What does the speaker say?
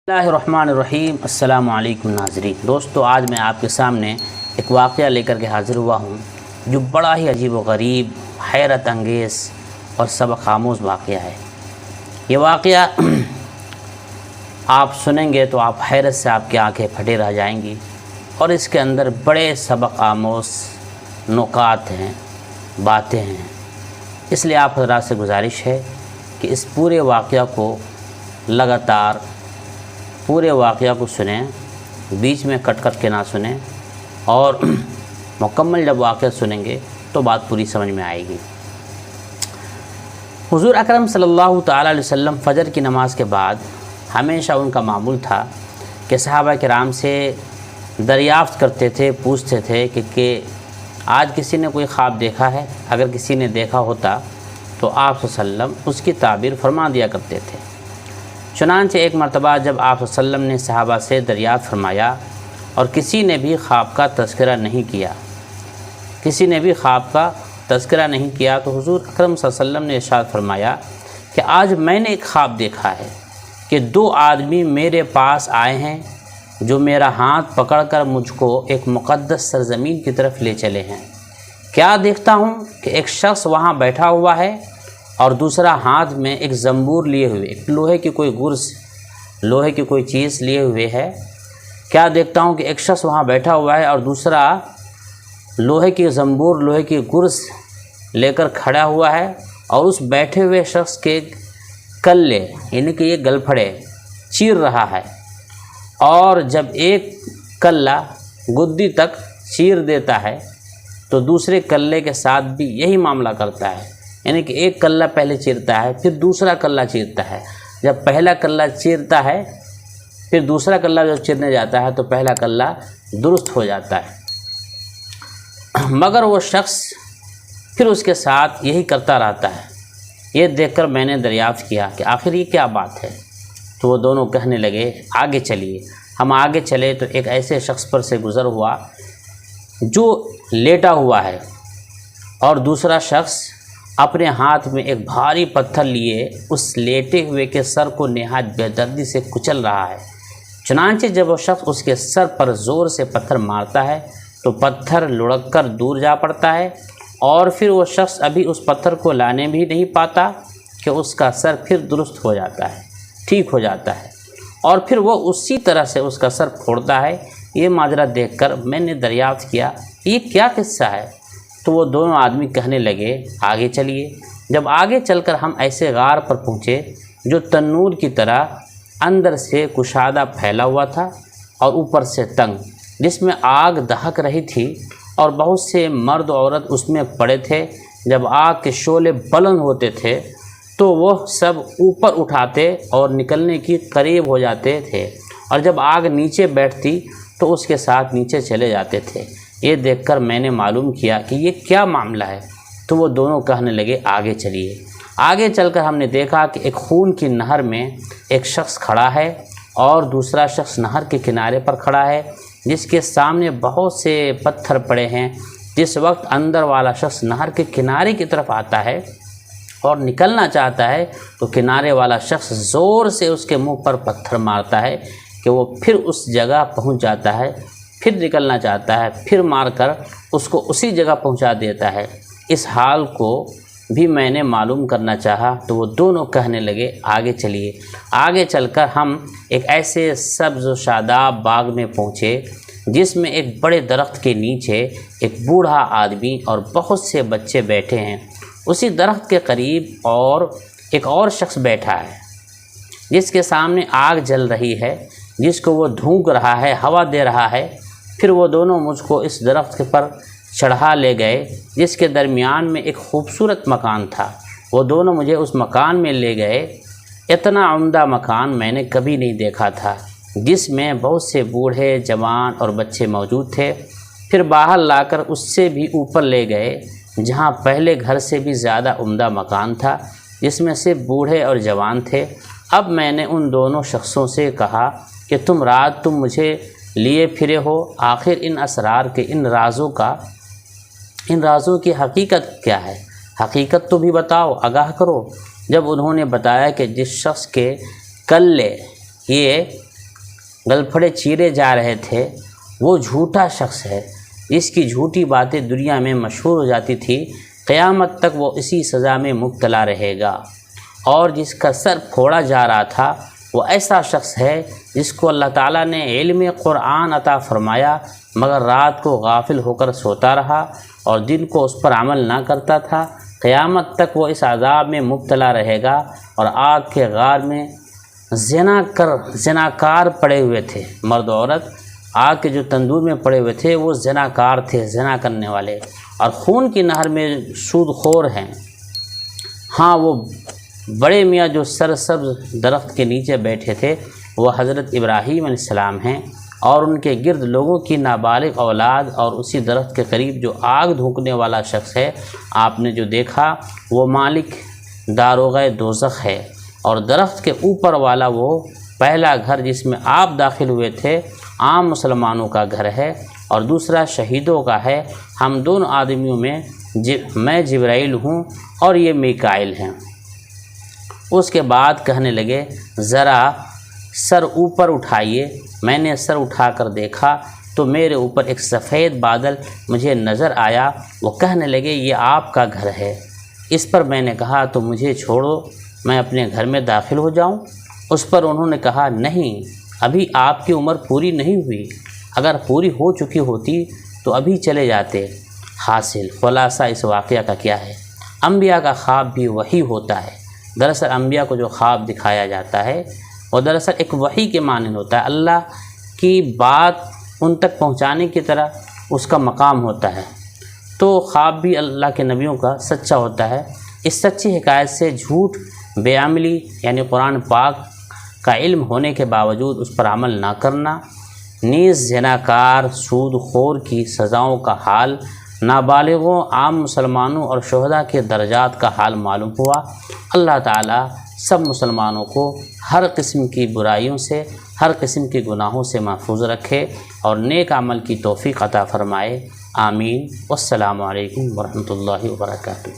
بسم اللہ الرحمن الرحیم۔ السلام علیکم ناظرین۔ دوستو، آج میں آپ کے سامنے ایک واقعہ لے کر کے حاضر ہوا ہوں جو بڑا ہی عجیب و غریب، حیرت انگیز اور سبق آموز واقعہ ہے۔ یہ واقعہ آپ سنیں گے تو آپ حیرت سے آپ کی آنکھیں پھٹے رہ جائیں گی، اور اس کے اندر بڑے سبق آموز نکات ہیں، باتیں ہیں۔ اس لیے آپ حضرات سے گزارش ہے کہ اس پورے واقعہ کو لگاتار پورے واقعہ کو سنیں، بیچ میں کٹ کٹ کے نہ سنیں، اور مکمل جب واقعہ سنیں گے تو بات پوری سمجھ میں آئے گی۔ حضور اکرم صلی اللہ تعالیٰ علیہ وسلم فجر کی نماز کے بعد ہمیشہ ان کا معمول تھا کہ صحابہ کرام سے دریافت کرتے تھے، پوچھتے تھے کہ آج کسی نے کوئی خواب دیکھا ہے؟ اگر کسی نے دیکھا ہوتا تو آپ صلی اللہ علیہ وسلم اس کی تعبیر فرما دیا کرتے تھے۔ چنانچہ ایک مرتبہ جب آپ صلی اللہ علیہ وسلم نے صحابہ سے دریافت فرمایا اور کسی نے بھی خواب کا تذکرہ نہیں کیا تو حضور اکرم صلی اللہ علیہ وسلم نے ارشاد فرمایا کہ آج میں نے ایک خواب دیکھا ہے کہ دو آدمی میرے پاس آئے ہیں جو میرا ہاتھ پکڑ کر مجھ کو ایک مقدس سرزمین کی طرف لے چلے ہیں۔ کیا دیکھتا ہوں کہ ایک شخص وہاں بیٹھا ہوا ہے اور دوسرا ہاتھ میں ایک زنبور لیے ہوئے، ایک لوہے کی کوئی گرز، لوہے کی کوئی چیز لیے ہوئے ہے۔ کیا دیکھتا ہوں کہ ایک شخص وہاں بیٹھا ہوا ہے اور دوسرا لوہے کی زنبور، لوہے کی گرز لے کر کھڑا ہوا ہے، اور اس بیٹھے ہوئے شخص کے کلے یعنی کہ یہ گلپھڑے چیر رہا ہے، اور جب ایک کلہ گدی تک چیر دیتا ہے تو دوسرے کلے کے ساتھ بھی یہی معاملہ کرتا ہے، یعنی کہ ایک کلہ پہلے چیرتا ہے پھر دوسرا کلہ چیرتا ہے۔ جب پہلا کلہ چیرتا ہے پھر دوسرا کلہ جب چیرنے جاتا ہے تو پہلا کلہ درست ہو جاتا ہے، مگر وہ شخص پھر اس کے ساتھ یہی کرتا رہتا ہے۔ یہ دیکھ کر میں نے دریافت کیا کہ آخر یہ کیا بات ہے؟ تو وہ دونوں کہنے لگے آگے چلیے۔ ہم آگے چلے تو ایک ایسے شخص پر سے گزر ہوا جو لیٹا ہوا ہے، اور دوسرا شخص اپنے ہاتھ میں ایک بھاری پتھر لیے اس لیٹے ہوئے کے سر کو نہایت بے دردی سے کچل رہا ہے۔ چنانچہ جب وہ شخص اس کے سر پر زور سے پتھر مارتا ہے تو پتھر لڑک کر دور جا پڑتا ہے، اور پھر وہ شخص ابھی اس پتھر کو لانے بھی نہیں پاتا کہ اس کا سر پھر درست ہو جاتا ہے، ٹھیک ہو جاتا ہے، اور پھر وہ اسی طرح سے اس کا سر پھوڑتا ہے۔ یہ ماجرا دیکھ کر میں نے دریافت کیا یہ کیا قصہ ہے؟ تو وہ دونوں آدمی کہنے لگے آگے چلیے۔ جب آگے چل کر ہم ایسے غار پر پہنچے جو تنور کی طرح اندر سے کشادہ پھیلا ہوا تھا اور اوپر سے تنگ، جس میں آگ دہک رہی تھی، اور بہت سے مرد و عورت اس میں پڑے تھے۔ جب آگ کے شعلے بلند ہوتے تھے تو وہ سب اوپر اٹھاتے اور نکلنے کی قریب ہو جاتے تھے، اور جب آگ نیچے بیٹھتی تو اس کے ساتھ نیچے چلے جاتے تھے۔ یہ دیکھ کر میں نے معلوم کیا کہ یہ کیا معاملہ ہے، تو وہ دونوں کہنے لگے آگے چلیے۔ آگے چل کر ہم نے دیکھا کہ ایک خون کی نہر میں ایک شخص کھڑا ہے، اور دوسرا شخص نہر کے کنارے پر کھڑا ہے جس کے سامنے بہت سے پتھر پڑے ہیں۔ جس وقت اندر والا شخص نہر کے کنارے کی طرف آتا ہے اور نکلنا چاہتا ہے تو کنارے والا شخص زور سے اس کے منہ پر پتھر مارتا ہے کہ وہ پھر اس جگہ پہنچ جاتا ہے، پھر نکلنا چاہتا ہے، پھر مار کر اس کو اسی جگہ پہنچا دیتا ہے۔ اس حال کو بھی میں نے معلوم کرنا چاہا تو وہ دونوں کہنے لگے آگے چلیے۔ آگے چل کر ہم ایک ایسے سبز و شاداب باغ میں پہنچے جس میں ایک بڑے درخت کے نیچے ایک بوڑھا آدمی اور بہت سے بچے بیٹھے ہیں۔ اسی درخت کے قریب اور ایک اور شخص بیٹھا ہے جس کے سامنے آگ جل رہی ہے، جس کو وہ دھونک رہا ہے، ہوا دے رہا ہے۔ پھر وہ دونوں مجھ کو اس درخت پر چڑھا لے گئے جس کے درمیان میں ایک خوبصورت مکان تھا۔ وہ دونوں مجھے اس مکان میں لے گئے۔ اتنا عمدہ مکان میں نے کبھی نہیں دیکھا تھا، جس میں بہت سے بوڑھے، جوان اور بچے موجود تھے۔ پھر باہر لا کر اس سے بھی اوپر لے گئے جہاں پہلے گھر سے بھی زیادہ عمدہ مکان تھا، جس میں سے بوڑھے اور جوان تھے۔ اب میں نے ان دونوں شخصوں سے کہا کہ تم مجھے لیے پھرے ہو، آخر ان اسرار کے ان رازوں کی حقیقت کیا ہے؟ حقیقت تو بھی بتاؤ، آگاہ کرو۔ جب انہوں نے بتایا کہ جس شخص کے کلے یہ گلپھڑے چیرے جا رہے تھے وہ جھوٹا شخص ہے، اس کی جھوٹی باتیں دنیا میں مشہور ہو جاتی تھی، قیامت تک وہ اسی سزا میں مبتلا رہے گا۔ اور جس کا سر پھوڑا جا رہا تھا وہ ایسا شخص ہے جس کو اللہ تعالیٰ نے علم قرآن عطا فرمایا مگر رات کو غافل ہو کر سوتا رہا اور دن کو اس پر عمل نہ کرتا تھا، قیامت تک وہ اس عذاب میں مبتلا رہے گا۔ اور آگ کے غار میں زناکار پڑے ہوئے تھے، مرد و عورت آگ کے جو تندور میں پڑے ہوئے تھے وہ زناکار تھے، زنا کرنے والے، اور خون کی نہر میں سود خور ہیں۔ ہاں وہ بڑے میاں جو سرسبز درخت کے نیچے بیٹھے تھے وہ حضرت ابراہیم علیہ السلام ہیں، اور ان کے گرد لوگوں کی نابالغ اولاد، اور اسی درخت کے قریب جو آگ دھونکنے والا شخص ہے آپ نے جو دیکھا وہ مالک داروغہ دوزخ ہے، اور درخت کے اوپر والا وہ پہلا گھر جس میں آپ داخل ہوئے تھے عام مسلمانوں کا گھر ہے، اور دوسرا شہیدوں کا ہے۔ ہم دونوں آدمیوں میں میں جبرائیل ہوں اور یہ میکائیل ہیں۔ اس کے بعد کہنے لگے ذرا سر اوپر اٹھائیے۔ میں نے سر اٹھا کر دیکھا تو میرے اوپر ایک سفید بادل مجھے نظر آیا۔ وہ کہنے لگے یہ آپ کا گھر ہے۔ اس پر میں نے کہا تو مجھے چھوڑو، میں اپنے گھر میں داخل ہو جاؤں؟ اس پر انہوں نے کہا نہیں، ابھی آپ کی عمر پوری نہیں ہوئی، اگر پوری ہو چکی ہوتی تو ابھی چلے جاتے۔ حاصل خلاصہ اس واقعہ کا کیا ہے؟ انبیاء کا خواب بھی وحی ہوتا ہے۔ دراصل انبیاء کو جو خواب دکھایا جاتا ہے وہ دراصل ایک وحی کے مانند ہوتا ہے، اللہ کی بات ان تک پہنچانے کی طرح اس کا مقام ہوتا ہے۔ تو خواب بھی اللہ کے نبیوں کا سچا ہوتا ہے۔ اس سچی حکایت سے جھوٹ بے عملی یعنی قرآن پاک کا علم ہونے کے باوجود اس پر عمل نہ کرنا، نیز زناکار سود خور کی سزاؤں کا حال، نابالغوں، عام مسلمانوں اور شہداء کے درجات کا حال معلوم ہوا۔ اللہ تعالیٰ سب مسلمانوں کو ہر قسم کی برائیوں سے، ہر قسم کے گناہوں سے محفوظ رکھے اور نیک عمل کی توفیق عطا فرمائے۔ آمین۔ والسلام علیکم ورحمۃ اللہ وبرکاتہ۔